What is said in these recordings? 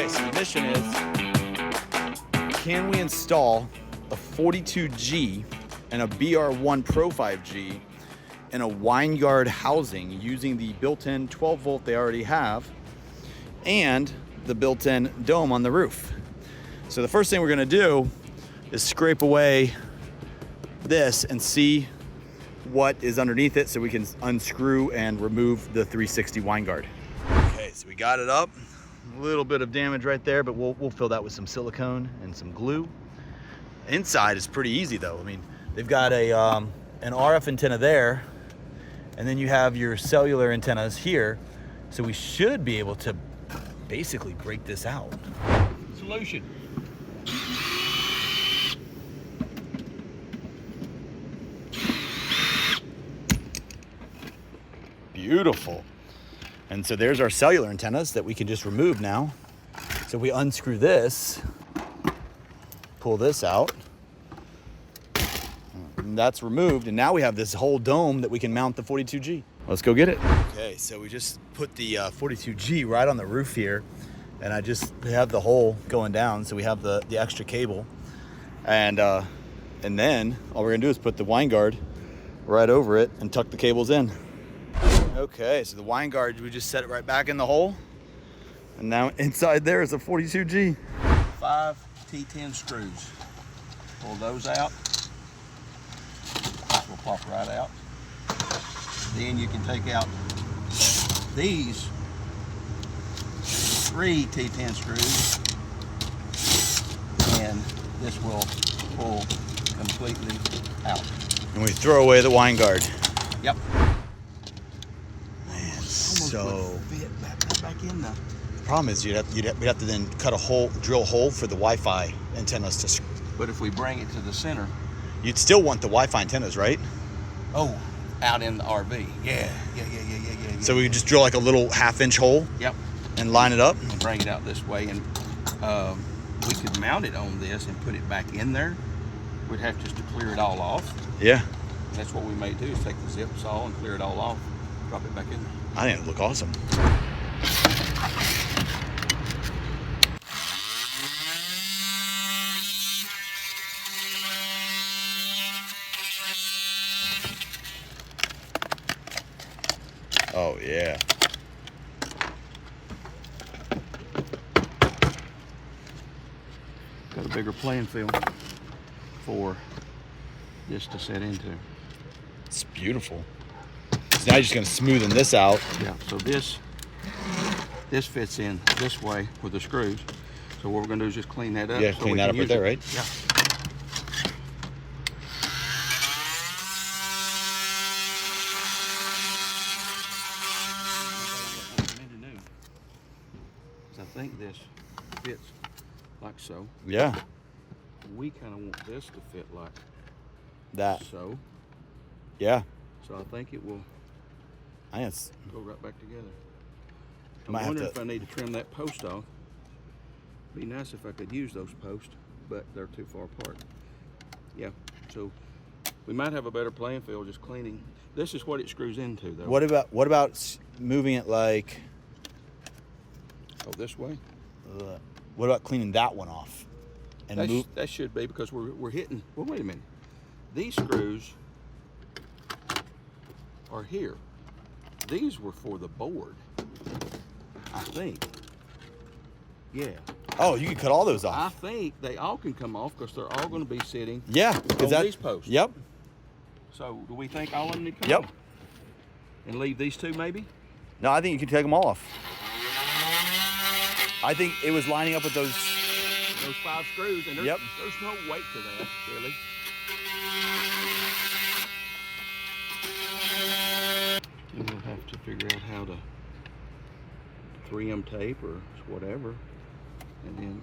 Okay, so the mission is, can we install a 42G and a BR1 Pro 5G in a Winegard housing using the built-in 12 volt they already have and the built-in dome on the roof. So the first thing we're gonna do is scrape away this and see what is underneath it so we can unscrew and remove the 360 Winegard. Okay, so we got it up. A little bit of damage right there, but we'll fill that with some silicone and some glue. Inside is pretty easy though. I mean, they've got a an RF antenna there, and then you have your cellular antennas here. So we should be able to basically break this out. Solution. Beautiful. And so there's our cellular antennas that we can just remove now. So we unscrew this, pull this out, and that's removed. And now we have this whole dome that we can mount the 42G. Let's go get it. Okay, so we just put the 42G right on the roof here, and I just have the hole going down. So we have the extra cable, and then all we're gonna do is put the Winegard right over it and tuck the cables in. Okay, so the Winegard, we just set it right back in the hole. And now inside there is a 42G. 5 T10 screws. Pull those out. This will pop right out. Then you can take out these 3 T10 screws, and this will pull completely out. And we throw away the Winegard. Yep. So fit back in there. the problem is we'd have to then cut a hole, drill a hole for the Wi-Fi antennas to. But if we bring it to the center, You'd still want the Wi-Fi antennas, right? oh, out in the RV. Yeah. So we could just drill like a little 1/2-inch hole. Yep. And line it up. And bring it out this way, and we could mount it on this and put it back in there. We'd have just to clear it all off. Yeah. And that's what we may do, is take the zip saw and clear it all off, drop it back in there. I think it'd look awesome. Oh yeah. Got a bigger playing field for this to set into. It's beautiful. So now you're just gonna smoothen this out. Yeah, so this fits in this way with the screws. So what we're gonna do is just clean that up. Yeah, so clean we that can up right use there, it. right? Yeah. I think this fits like so. Yeah. We kind of want this to fit like That. so. Yeah. So I think it will I think it's. go right back together. Might I'm have wondering to- if I need to trim that post off. Be nice if I could use those posts, but they're too far apart. Yeah, so we might have a better playing field just cleaning. This is what it screws into, though. What about moving it like? Oh, this way? What about cleaning that one off? And move. That should be, because we're hitting. Well, wait a minute. These screws are here. These were for the board, I think. Yeah. Oh, you can cut all those I off. think they all can come off because they're all going to be sitting Yeah, because on these posts. Yep. So do we think all of them need to come Yep. off? And leave these two maybe? No, I think you can take them all off. I think it was lining up with those. Those 5 screws, and there's, Yep. there's no weight to that, really. And we'll have to figure out how to 3M tape or whatever, and then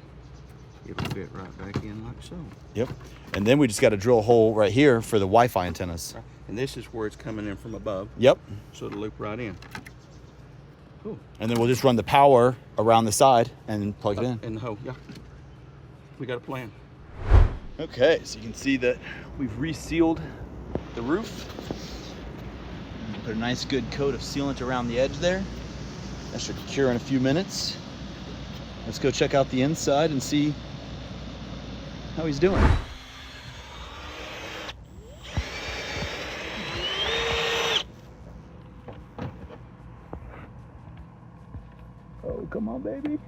it'll fit right back in like so. Yep. And then we just got to drill a hole right here for the Wi-Fi antennas. Right. And this is where it's coming in from above, Yep. so it'll loop right in. Cool. And then we'll just run the power around the side and plug it in. In the hole, yeah. We got a plan. Okay, so you can see that we've resealed the roof. Put a nice good coat of sealant around the edge there. That should cure in a few minutes. let's go check out the inside and see how he's doing. Oh, come on, baby.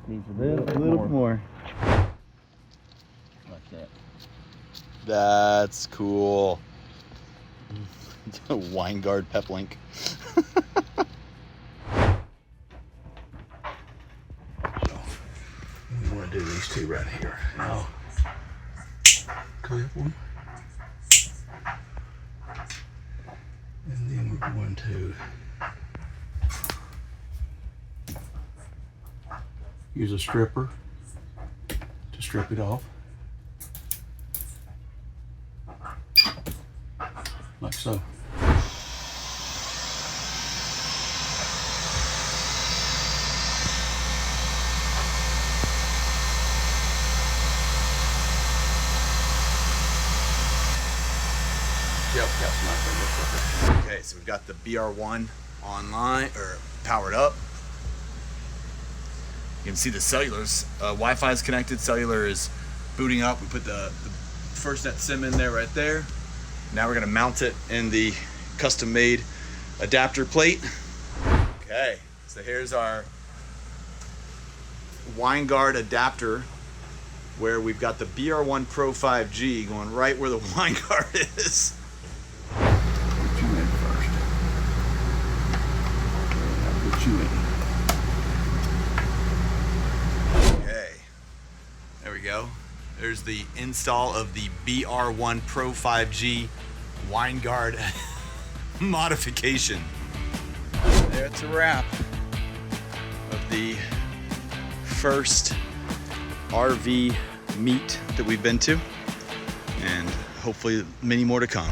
Needs A little more. Like that. That's cool. Winegard Peplink. We want to do these two right here. Now, clip them. And then we're going to use a stripper to strip it off. Like so. Okay, so we've got the BR1 online or powered up. You can see the cellulars. Wi-Fi is connected. Cellular is booting up. We put the FirstNet SIM in there right there. Now we're gonna mount it in the custom-made adapter plate. Okay, so here's our Winegard adapter, where we've got the BR1 Pro 5G going right where the Winegard is. Put you in first. I'll put you in. Okay, there we go. There's the install of the BR1 Pro 5G Winegard modification. There's a wrap of the first RV meet that we've been to, and hopefully many more to come.